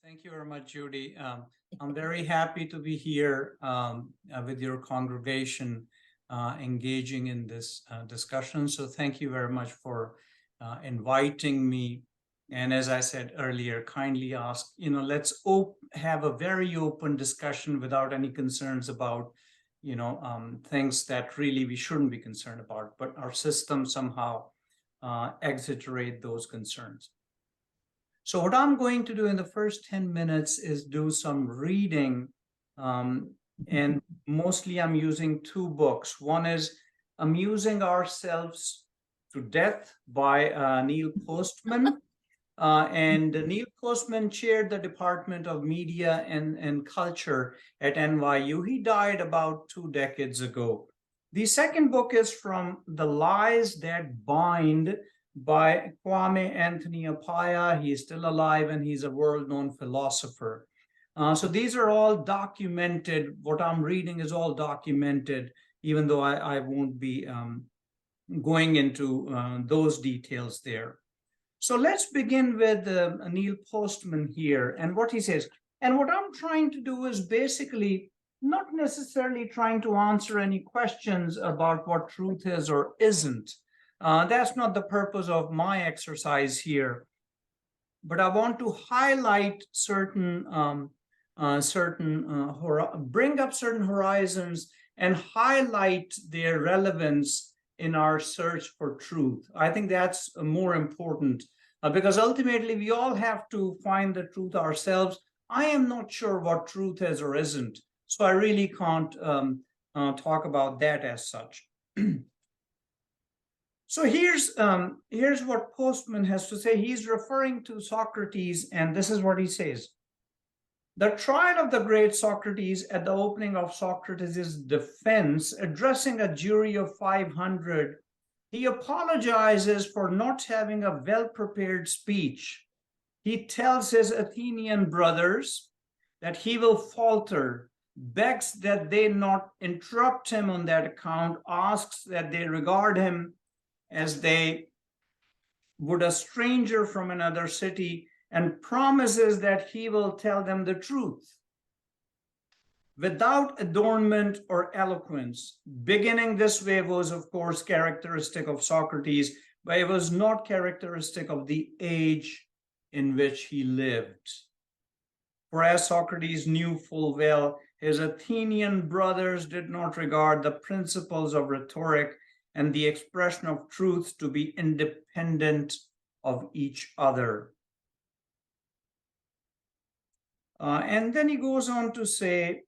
Thank you very much, Judy. I'm very happy to be here with your congregation, engaging in this discussion. So thank you very much for inviting me. And as I said earlier, kindly ask, let's have a very open discussion without any concerns about, things that really we shouldn't be concerned about, but our system somehow exaggerate those concerns. So what I'm going to do in the first 10 minutes is do some reading. And mostly I'm using two books. One is Amusing Ourselves to Death by Neil Postman. And Neil Postman chaired the Department of Media and Culture at NYU. He died about 2 decades ago. The second book is from The Lies That Bind by Kwame Anthony Appiah. He's still alive and he's a world-known philosopher. So these are all documented. What I'm reading is all documented, even though I won't be going into those details there. So let's begin with Neil Postman here and what he says. And what I'm trying to do is basically not necessarily trying to answer any questions about what truth is or isn't. That's not the purpose of my exercise here, but I want to highlight bring up certain horizons and highlight their relevance in our search for truth. I think that's more important because ultimately we all have to find the truth ourselves. I am not sure what truth is or isn't, so I really can't talk about that as such. So here's what Postman has to say. He's referring to Socrates, and this is what he says. The trial of the great Socrates at the opening of Socrates' defense, addressing a jury of 500, he apologizes for not having a well-prepared speech. He tells his Athenian brothers that he will falter, begs that they not interrupt him on that account, asks that they regard him as they would a stranger from another city, and promises that he will tell them the truth without adornment or eloquence. Beginning this way was, of course, characteristic of Socrates, but it was not characteristic of the age in which he lived. For as Socrates knew full well, his Athenian brothers did not regard the principles of rhetoric and the expression of truth to be independent of each other. And then he goes on to say,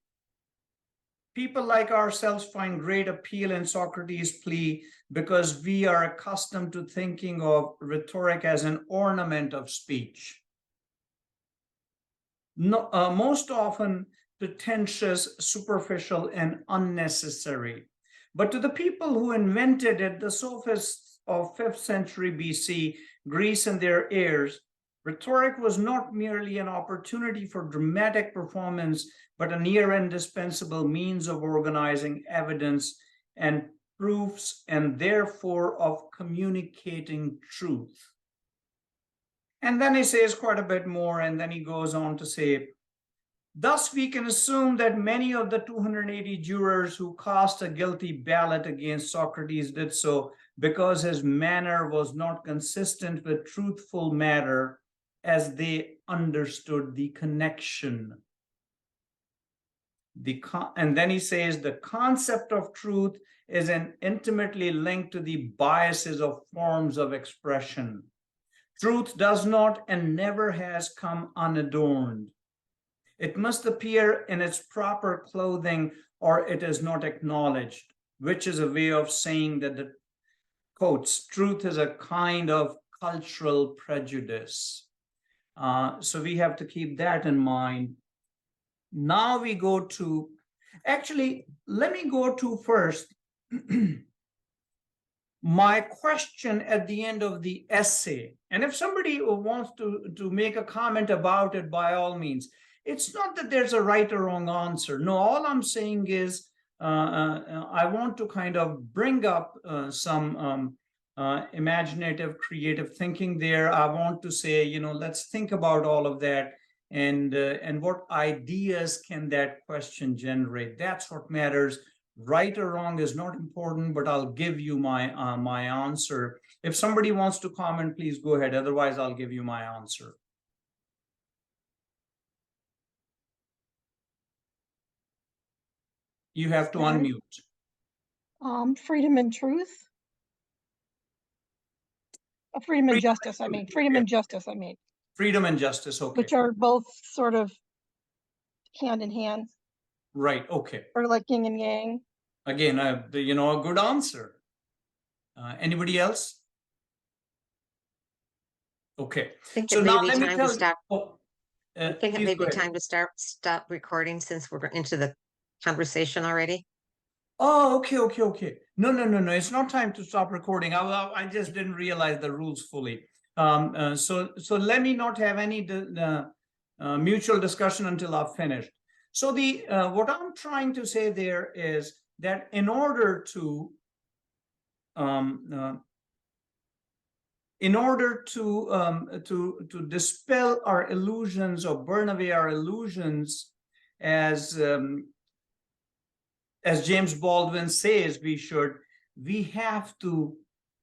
people like ourselves find great appeal in Socrates' plea because we are accustomed to thinking of rhetoric as an ornament of speech. Most often pretentious, superficial, and unnecessary. But to the people who invented it, the sophists of 5th century BC, Greece and their heirs, rhetoric was not merely an opportunity for dramatic performance, but a near indispensable means of organizing evidence and proofs, and therefore of communicating truth. And then he says quite a bit more, and then he goes on to say, thus, we can assume that many of the 280 jurors who cast a guilty ballot against Socrates did so because his manner was not consistent with truthful matter as they understood the connection. And then he says, the concept of truth is intimately linked to the biases of forms of expression. Truth does not and never has come unadorned. It must appear in its proper clothing or it is not acknowledged, which is a way of saying that the quotes, truth is a kind of cultural prejudice. So we have to keep that in mind. Now we go to, actually, let me go to first my question at the end of the essay. And if somebody wants to make a comment about it, by all means. It's not that there's a right or wrong answer. No, all I'm saying is I want to kind of bring up some imaginative, creative thinking there. I want to say, let's think about all of that and what ideas can that question generate. That's what matters. Right or wrong is not important, but I'll give you my answer. If somebody wants to comment, please go ahead. Otherwise, I'll give you my answer. You have to unmute. Freedom and truth. Freedom and justice, I mean. Freedom and justice, I mean. Freedom and justice, okay. Which are both sort of hand in hand. Right, okay. Or like yin and yang. Again, a good answer. Anybody else? Okay. I think So it now may be let me time tell to you. stop. I I think it may be time to stop recording since we're into the conversation already. Oh, okay. No. It's not time to stop recording. I just didn't realize the rules fully. So let me not have any mutual discussion until I've finished. So what I'm trying to say there is that in order to dispel our illusions or burn away our illusions, as James Baldwin says we have to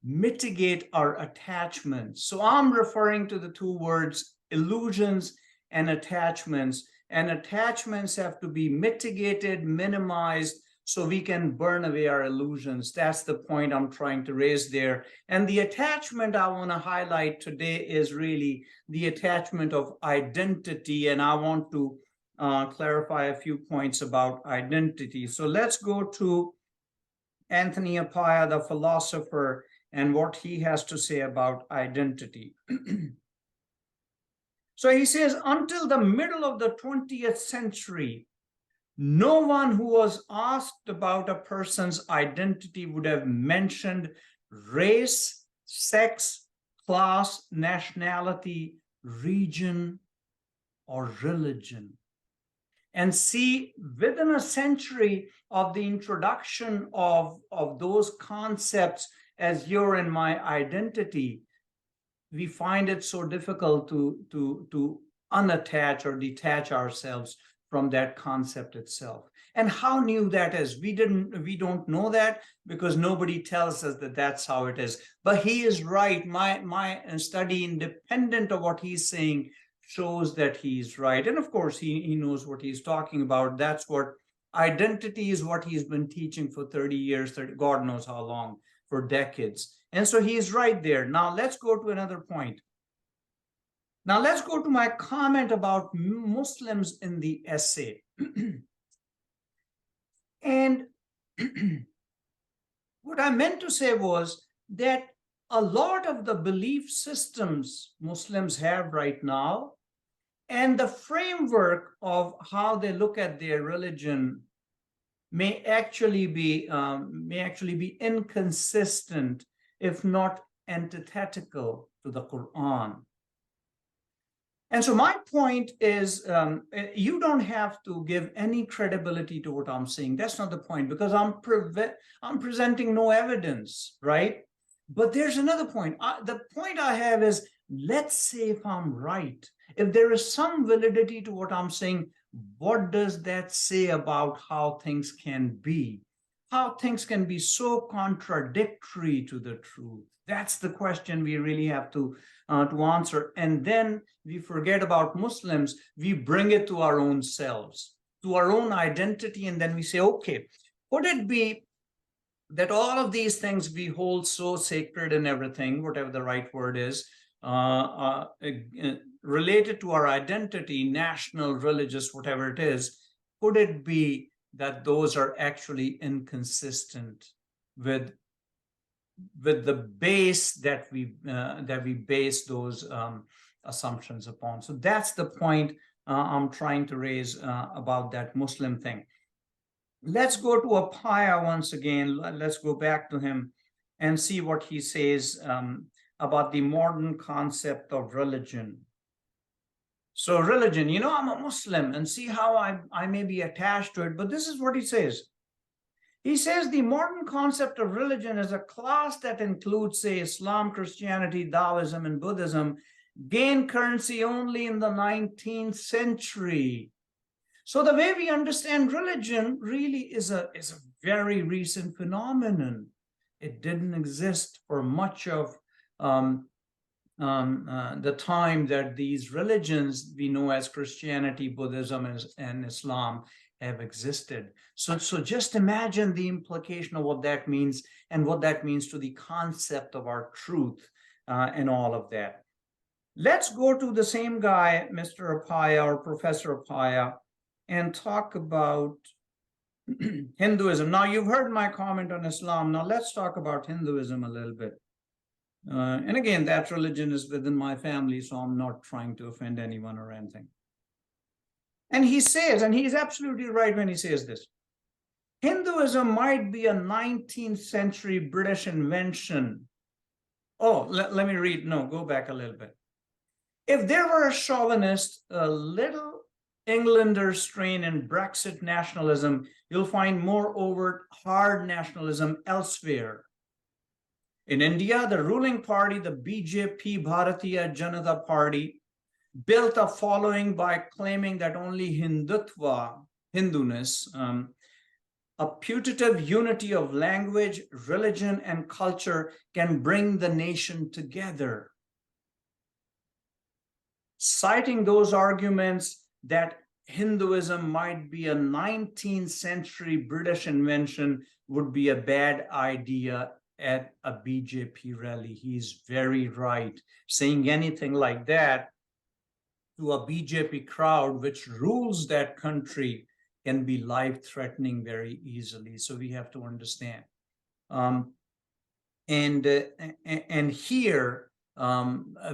mitigate our attachments. So I'm referring to the two words illusions and attachments have to be mitigated, minimized, so we can burn away our illusions. That's the point I'm trying to raise there. And the attachment I want to highlight today is really the attachment of identity, and I want to clarify a few points about identity. So let's go to Anthony Appiah, the philosopher, and what he has to say about identity. So he says, until the middle of the 20th century, no one who was asked about a person's identity would have mentioned race, sex, class, nationality, region, or religion. And see, within a century of the introduction of those concepts as your and my identity, we find it so difficult to unattach or detach ourselves from that concept itself. And how new that is, we don't know that because nobody tells us that that's how it is. But he is right. My study, independent of what he's saying, shows that he's right. And of course, he knows what he's talking about. That's what identity is, what he's been teaching for 30 years, God knows how long, for decades. And so he's right there. Now let's go to another point. Now let's go to my comment about Muslims in the essay. And what I meant to say was that a lot of the belief systems Muslims have right now and the framework of how they look at their religion may actually be inconsistent, if not antithetical to the Quran. And so my point is, you don't have to give any credibility to what I'm saying. That's not the point, because I'm presenting no evidence, right? But there's another point. The point I have is, let's say if I'm right, if there is some validity to what I'm saying, what does that say about how things can be? How things can be so contradictory to the truth? That's the question we really have to answer. And then we forget about Muslims. We bring it to our own selves, to our own identity. And then we say, okay, could it be that all of these things we hold so sacred and everything, whatever the right word is, related to our identity, national, religious, whatever it is, could it be that those are actually inconsistent with the base that we base those assumptions upon? So that's the point I'm trying to raise about that Muslim thing. Let's go to Appiah once again. Let's go back to him and see what he says about the modern concept of religion. So religion, I'm a Muslim, and see how I may be attached to it, but this is what he says. He says the modern concept of religion is a class that includes, say, Islam, Christianity, Taoism, and Buddhism, gained currency only in the 19th century. So the way we understand religion really is a very recent phenomenon. It didn't exist for much of the time that these religions we know as Christianity, Buddhism, and Islam have existed. So just imagine the implication of what that means and what that means to the concept of our truth and all of that. Let's go to the same guy, Mr. Apaya or Professor Apaya, and talk about Hinduism. Now, you've heard my comment on Islam. Now, let's talk about Hinduism a little bit. And again, that religion is within my family, so I'm not trying to offend anyone or anything. And he says, and he's absolutely right when he says this, Hinduism might be a 19th century British invention. Oh, let me read. No, go back a little bit. If there were a chauvinist, a little Englander strain in Brexit nationalism, you'll find more overt, hard nationalism elsewhere. In India, the ruling party, the BJP, Bharatiya Janata Party, built a following by claiming that only Hinduness, a putative unity of language, religion, and culture can bring the nation together. Citing those arguments that Hinduism might be a 19th century British invention would be a bad idea at a BJP rally. He's very right. Saying anything like that to a BJP crowd, which rules that country, can be life-threatening very easily. So we have to understand. And here,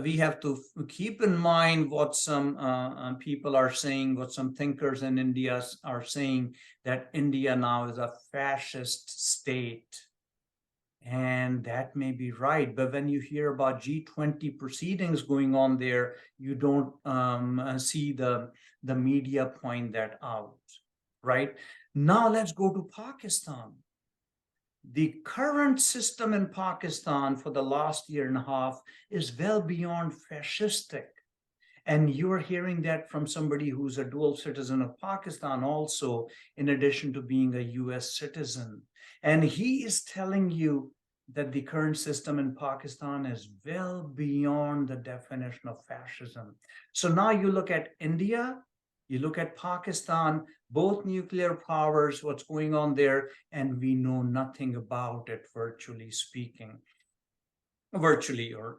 we have to keep in mind what some people are saying, what some thinkers in India are saying, that India now is a fascist state. And that may be right, but when you hear about G20 proceedings going on there, you don't see the media point that out, right? Now let's go to Pakistan. The current system in Pakistan for the last year and a half is well beyond fascistic. And you're hearing that from somebody who's a dual citizen of Pakistan also, in addition to being a US citizen. And he is telling you that the current system in Pakistan is well beyond the definition of fascism. So now you look at India, you look at Pakistan, both nuclear powers, what's going on there, and we know nothing about it, virtually speaking. Virtually, or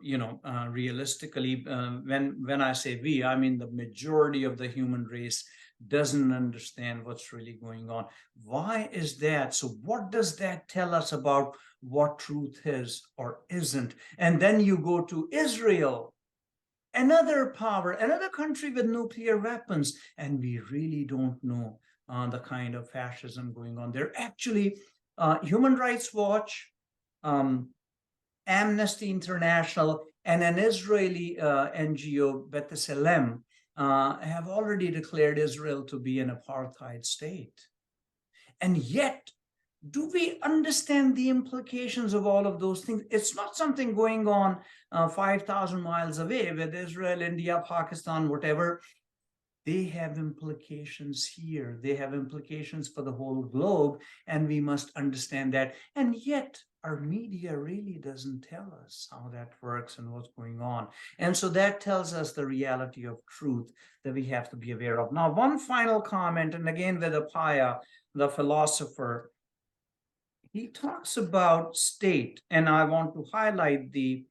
realistically, when I say we, I mean the majority of the human race doesn't understand what's really going on. Why is that? So what does that tell us about what truth is or isn't? And then you go to Israel, another power, another country with nuclear weapons, and we really don't know the kind of fascism going on there. Actually, Human Rights Watch, Amnesty International, and an Israeli NGO, B'Tselem, have already declared Israel to be an apartheid state. And yet, do we understand the implications of all of those things? It's not something going on 5,000 miles away with Israel, India, Pakistan, whatever. They have implications here. They have implications for the whole globe, and we must understand that. And yet, our media really doesn't tell us how that works and what's going on. And so that tells us the reality of truth that we have to be aware of. Now, one final comment, and again with Apaya, the philosopher, he talks about state, and I want to highlight the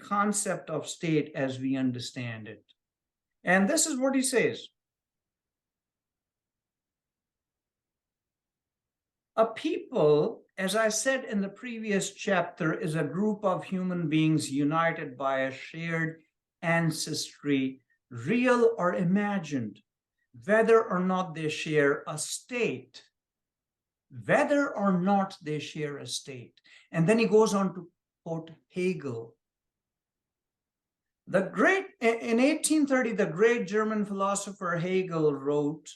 concept of state as we understand it. And this is what he says. A people, as I said in the previous chapter, is a group of human beings united by a shared ancestry, real or imagined, whether or not they share a state. Whether or not they share a state. And then he goes on to quote Hegel. In 1830, the great German philosopher Hegel wrote,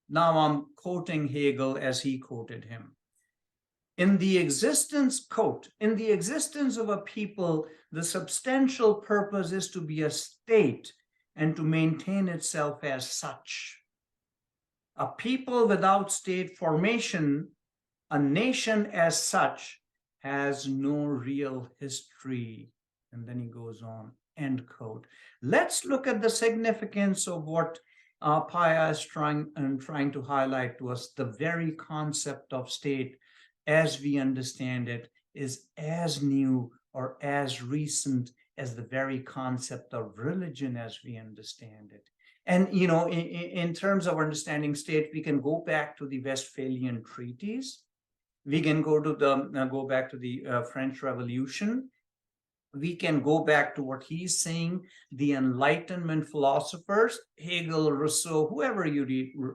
now I'm quoting Hegel as he quoted him, in the existence, quote, in the existence of a people, the substantial purpose is to be a state and to maintain itself as such. A people without state formation, a nation as such, has no real history. And then he goes on, end quote. Let's look at the significance of what Paya is trying to highlight to us. The very concept of state, as we understand it, is as new or as recent as the very concept of religion as we understand it. And, you know, in terms of understanding state, we can go back to the Westphalian treaties. We can go back to the French Revolution. We can go back to what he's saying, the Enlightenment philosophers, Hegel, Rousseau, whoever you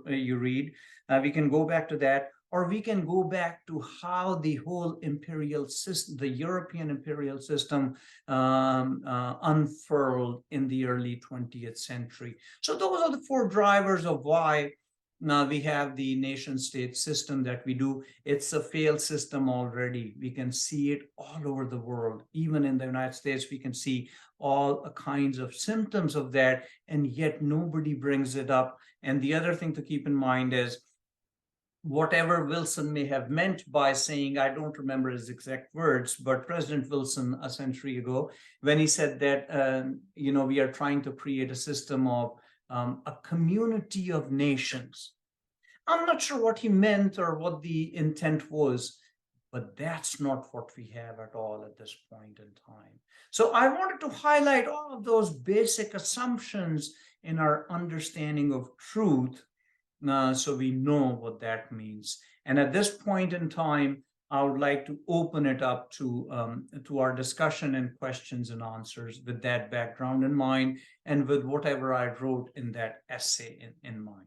read. We can go back to that, or we can go back to how the whole imperial system, the European imperial system, unfurled in the early 20th century. So those are the four drivers of why now we have the nation state system that we do. It's a failed system already. We can see it all over the world. Even in the United States, we can see all kinds of symptoms of that, and yet nobody brings it up. And the other thing to keep in mind is whatever Wilson may have meant by saying, I don't remember his exact words, but President Wilson a century ago, when he said that, you know, we are trying to create a system of a community of nations. I'm not sure what he meant or what the intent was, but that's not what we have at all at this point in time. So I wanted to highlight all of those basic assumptions in our understanding of truth, so we know what that means. And at this point in time, I would like to open it up to our discussion and questions and answers with that background in mind and with whatever I wrote in that essay in mind.